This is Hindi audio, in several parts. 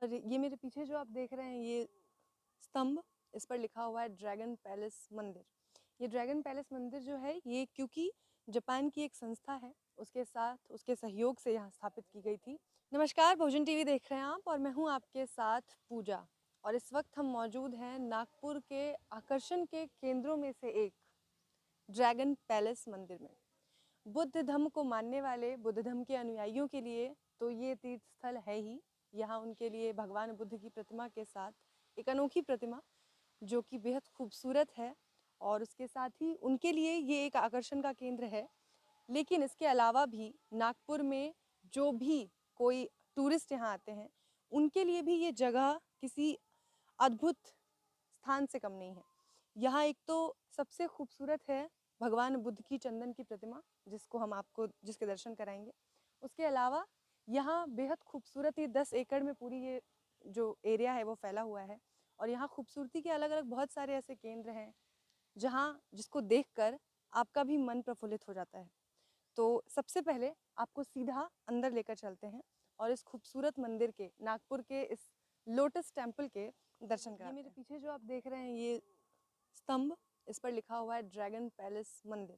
और ये मेरे पीछे जो आप देख रहे हैं ये स्तंभ, इस पर लिखा हुआ है ड्रैगन पैलेस मंदिर। ये ड्रैगन पैलेस मंदिर जो है ये क्योंकि जापान की एक संस्था है उसके साथ उसके सहयोग से यहाँ स्थापित की गई थी। नमस्कार, भोजन टीवी देख रहे हैं आप और मैं हूँ आपके साथ पूजा। और इस वक्त हम मौजूद हैं नागपुर के आकर्षण के केंद्रों में से एक ड्रैगन पैलेस मंदिर में। बुद्ध धर्म को मानने वाले, बुद्ध धर्म के अनुयायियों के लिए तो ये तीर्थ स्थल है ही। यहाँ उनके लिए भगवान बुद्ध की प्रतिमा के साथ एक अनोखी प्रतिमा जो कि बेहद खूबसूरत है और उसके साथ ही उनके लिए ये एक आकर्षण का केंद्र है। लेकिन इसके अलावा भी नागपुर में जो भी कोई टूरिस्ट यहाँ आते हैं उनके लिए भी ये जगह किसी अद्भुत स्थान से कम नहीं है। यहाँ एक तो सबसे खूबसूरत है भगवान बुद्ध की चंदन की प्रतिमा, जिसको हम आपको जिसके दर्शन कराएंगे। उसके अलावा यहाँ बेहद खूबसूरत, ये 10 एकड़ में पूरी ये जो एरिया है वो फैला हुआ है। और यहाँ खूबसूरती के अलग अलग बहुत सारे ऐसे केंद्र हैं जहाँ जिसको देखकर आपका भी मन प्रफुल्लित हो जाता है। तो सबसे पहले आपको सीधा अंदर लेकर चलते हैं और इस खूबसूरत मंदिर के, नागपुर के इस लोटस टेम्पल के दर्शन कराते हैं। ये मेरे पीछे जो आप देख रहे हैं ये स्तंभ, इस पर लिखा हुआ है ड्रैगन पैलेस मंदिर।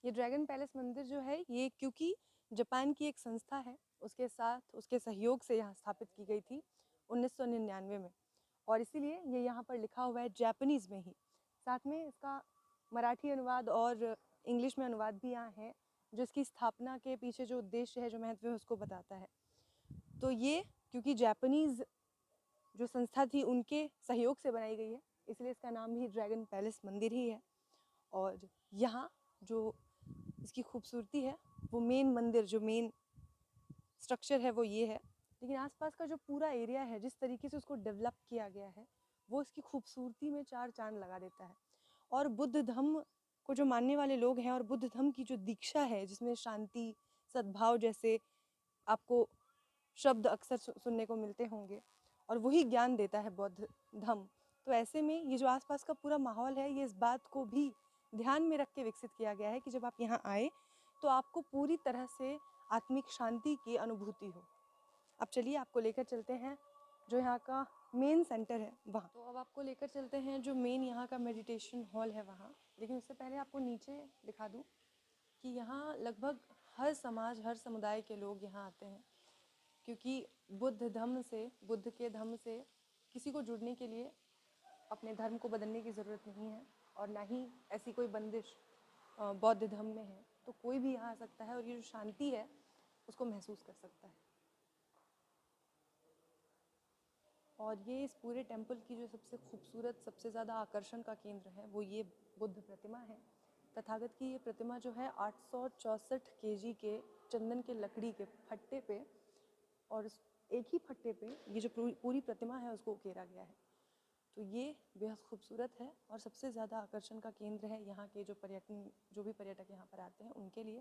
ये ड्रैगन पैलेस मंदिर जो है ये क्योंकि जापान की एक संस्था है उसके साथ उसके सहयोग से यहाँ स्थापित की गई थी 1999 में। और इसीलिए ये यहाँ पर लिखा हुआ है जापानीज़ में ही। साथ में इसका मराठी अनुवाद और इंग्लिश में अनुवाद भी यहाँ है जो इसकी स्थापना के पीछे जो उद्देश्य है, जो महत्व है, उसको बताता है। तो ये क्योंकि जापानीज़ जो संस्था थी उनके सहयोग से बनाई गई है, इसलिए इसका नाम भी ड्रैगन पैलेस मंदिर ही है। और यहाँ जो इसकी खूबसूरती है वो मेन मंदिर, जो मेन स्ट्रक्चर है वो ये है। लेकिन आसपास का जो पूरा एरिया है, जिस तरीके से उसको डेवलप किया गया है, वो इसकी खूबसूरती में चार चांद लगा देता है। और बुद्ध धर्म को जो मानने वाले लोग हैं और बुद्ध धर्म की जो दीक्षा है जिसमें शांति, सद्भाव जैसे आपको शब्द अक्सर सुनने को मिलते होंगे, और वही ज्ञान देता है बौद्ध धर्म। तो ऐसे में ये जो आसपास का पूरा माहौल है ये इस बात को भी ध्यान में रख के विकसित किया गया है कि जब आप यहाँ आए तो आपको पूरी तरह से आत्मिक शांति की अनुभूति हो। अब चलिए आपको लेकर चलते हैं जो यहाँ का मेन सेंटर है वहाँ। तो अब आपको लेकर चलते हैं जो मेन यहाँ का मेडिटेशन हॉल है वहाँ। लेकिन उससे पहले आपको नीचे दिखा दूँ कि यहाँ लगभग हर समाज, हर समुदाय के लोग यहाँ आते हैं, क्योंकि बुद्ध धर्म से, बुद्ध के धर्म से किसी को जुड़ने के लिए अपने धर्म को बदलने की ज़रूरत नहीं है और ना ही ऐसी कोई बंदिश बौद्ध धर्म में है। तो कोई भी यहाँ आ सकता है और ये जो शांति है उसको महसूस कर सकता है। और ये इस पूरे टेम्पल की जो सबसे खूबसूरत, सबसे ज़्यादा आकर्षण का केंद्र है वो ये बुद्ध प्रतिमा है। तथागत की ये प्रतिमा जो है 864 केजी के चंदन के लकड़ी के फट्टे पे, और एक ही फट्टे पे ये जो पूरी प्रतिमा है उसको उकेरा गया है। तो ये बेहद खूबसूरत है और सबसे ज़्यादा आकर्षण का केंद्र है यहाँ के जो भी पर्यटक यहाँ पर आते हैं उनके लिए।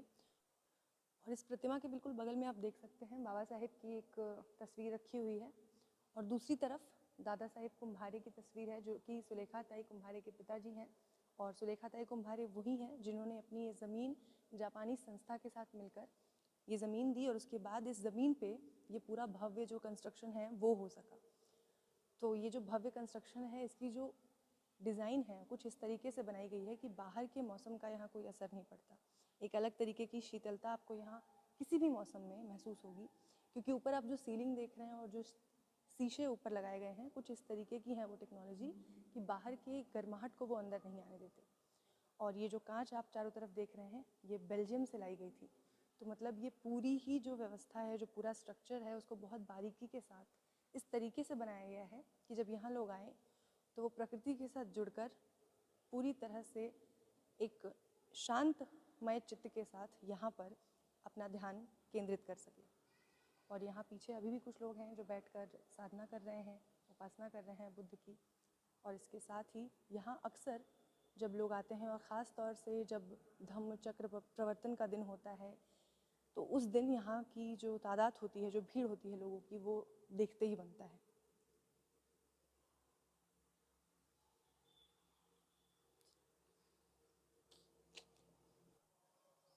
और इस प्रतिमा के बिल्कुल बगल में आप देख सकते हैं बाबा साहेब की एक तस्वीर रखी हुई है, और दूसरी तरफ दादा साहेब कुम्भारे की तस्वीर है जो कि सुलेखा ताई कुम्भारे के पिताजी हैं। और सुलेखा ताई कुम्भारे वही हैं जिन्होंने अपनी ये ज़मीन जापानी संस्था के साथ मिलकर ये ज़मीन दी और उसके बाद इस ज़मीन पे ये पूरा भव्य जो कंस्ट्रक्शन है वो हो सका। तो ये जो भव्य कंस्ट्रक्शन है इसकी जो डिज़ाइन है कुछ इस तरीके से बनाई गई है कि बाहर के मौसम का यहाँ कोई असर नहीं पड़ता। एक अलग तरीके की शीतलता आपको यहाँ किसी भी मौसम में महसूस होगी, क्योंकि ऊपर आप जो सीलिंग देख रहे हैं और जो शीशे ऊपर लगाए गए हैं कुछ इस तरीके की है वो टेक्नोलॉजी कि बाहर की गर्माहट को वो अंदर नहीं आने देते। और ये जो कांच आप चारों तरफ देख रहे हैं ये बेल्जियम से लाई गई थी। तो मतलब ये पूरी ही जो व्यवस्था है, जो पूरा स्ट्रक्चर है, उसको बहुत बारीकी के साथ इस तरीके से बनाया गया है कि जब यहाँ लोग आएँ तो वो प्रकृति के साथ जुड़कर पूरी तरह से एक शांतमय चित्त के साथ यहाँ पर अपना ध्यान केंद्रित कर सके। और यहाँ पीछे अभी भी कुछ लोग हैं जो बैठकर साधना कर रहे हैं, उपासना कर रहे हैं बुद्ध की। और इसके साथ ही यहाँ अक्सर जब लोग आते हैं और ख़ास तौर से जब धम्म चक्र प्रवर्तन का दिन होता है तो उस दिन यहाँ की जो तादाद होती है, जो भीड़ होती है लोगों की, वो देखते ही बनता है।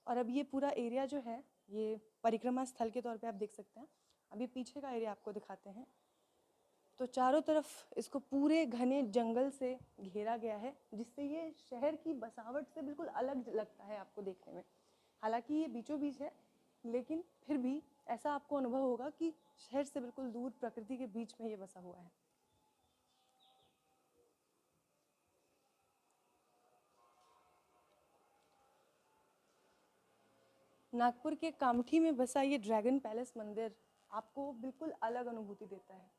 और अब ये पूरा एरिया जो है ये परिक्रमा स्थल के तौर पे आप देख सकते हैं। अभी पीछे का एरिया आपको दिखाते हैं। तो चारों तरफ इसको पूरे घने जंगल से घेरा गया है, जिससे ये शहर की बसावट से बिल्कुल अलग लगता है आपको देखने में। हालांकि ये बीचों बीच है, लेकिन फिर भी ऐसा आपको अनुभव होगा कि शहर से बिल्कुल दूर प्रकृति के बीच में ये बसा हुआ है। नागपुर के कामठी में बसा ये ड्रैगन पैलेस मंदिर आपको बिल्कुल अलग अनुभूति देता है।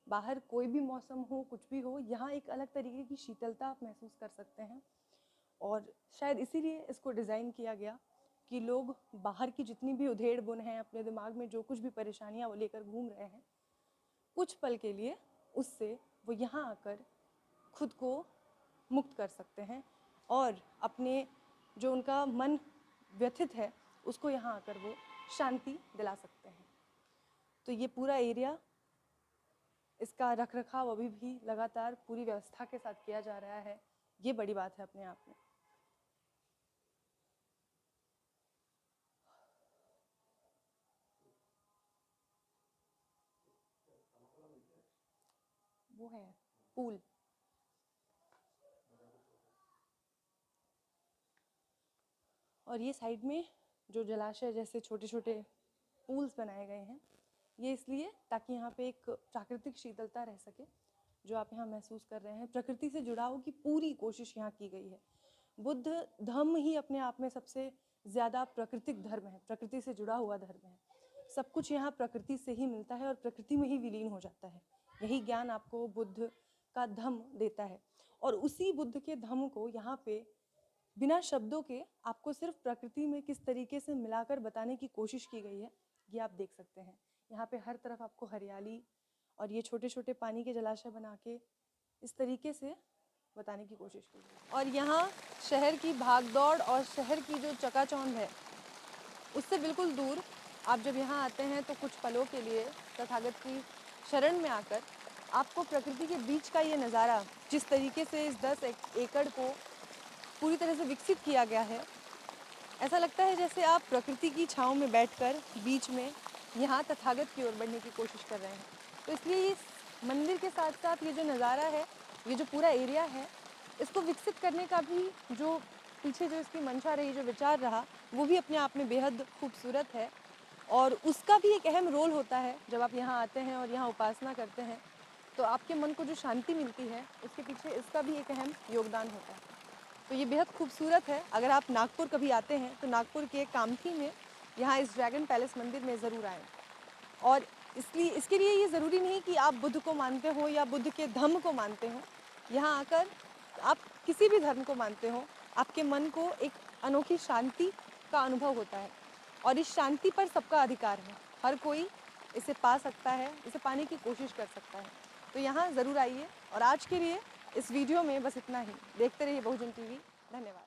बाहर कोई भी मौसम हो, कुछ भी हो, यहाँ एक अलग तरीके की शीतलता आप महसूस कर सकते हैं। और शायद इसीलिए इसको डिज़ाइन किया गया कि लोग बाहर की जितनी भी उधेड़ बुन है, अपने दिमाग में जो कुछ भी परेशानियाँ वो लेकर घूम रहे हैं, कुछ पल के लिए उससे वो यहाँ आकर खुद को मुक्त कर सकते हैं और अपने जो उनका मन व्यथित है उसको यहाँ आकर वो शांति दिला सकते हैं। तो ये पूरा एरिया, इसका रखरखाव अभी भी लगातार पूरी व्यवस्था के साथ किया जा रहा है। ये बड़ी बात है अपने आप में। वो है पूल। और ये साइड में जो जलाशय जैसे छोटे छोटे पूल्स बनाए गए हैं, ये इसलिए ताकि यहाँ पे एक प्राकृतिक शीतलता रह सके, जो आप यहाँ महसूस कर रहे हैं। प्रकृति से जुड़ाव की पूरी कोशिश यहाँ की गई है। बुद्ध धर्म ही अपने आप में सबसे ज़्यादा प्राकृतिक धर्म है, प्रकृति से जुड़ा हुआ धर्म है। सब कुछ यहाँ प्रकृति से ही मिलता है और प्रकृति में ही विलीन हो जाता है। यही ज्ञान आपको बुद्ध का धम्म देता है। और उसी बुद्ध के धम्म को यहाँ पे बिना शब्दों के आपको सिर्फ प्रकृति में किस तरीके से मिलाकर बताने की कोशिश की गई है, ये आप देख सकते हैं। यहाँ पे हर तरफ आपको हरियाली और ये छोटे छोटे पानी के जलाशय बना के इस तरीके से बताने की कोशिश की गई। और यहाँ शहर की भागदौड़ और शहर की जो चकाचौंध है, उससे बिल्कुल दूर आप जब यहाँ आते हैं तो कुछ पलों के लिए तथागत की शरण में आकर आपको प्रकृति के बीच का ये नज़ारा, जिस तरीके से इस 10 एकड़ को पूरी तरह से विकसित किया गया है, ऐसा लगता है जैसे आप प्रकृति की छाँव में बैठकर बीच में यहाँ तथागत की ओर बढ़ने की कोशिश कर रहे हैं। तो इसलिए इस मंदिर के साथ साथ ये जो नज़ारा है, ये जो पूरा एरिया है, इसको विकसित करने का भी जो पीछे जो इसकी मंशा रही, जो विचार रहा, वो भी अपने आप में बेहद खूबसूरत है। और उसका भी एक अहम रोल होता है। जब आप यहाँ आते हैं और यहाँ उपासना करते हैं तो आपके मन को जो शांति मिलती है, उसके पीछे इसका भी एक अहम योगदान होता है। तो ये बेहद खूबसूरत है। अगर आप नागपुर कभी आते हैं तो नागपुर के कामठी में यहाँ इस ड्रैगन पैलेस मंदिर में ज़रूर आएँ। और इसलिए इसके लिए ये ज़रूरी नहीं कि आप बुद्ध को मानते हो या बुद्ध के धम्म को मानते हो। यहाँ आकर आप किसी भी धर्म को मानते हो, आपके मन को एक अनोखी शांति का अनुभव होता है। और इस शांति पर सबका अधिकार है, हर कोई इसे पा सकता है, इसे पाने की कोशिश कर सकता है। तो यहाँ ज़रूर आइए। और आज के लिए इस वीडियो में बस इतना ही। देखते रहिए बहुजन टीवी। धन्यवाद।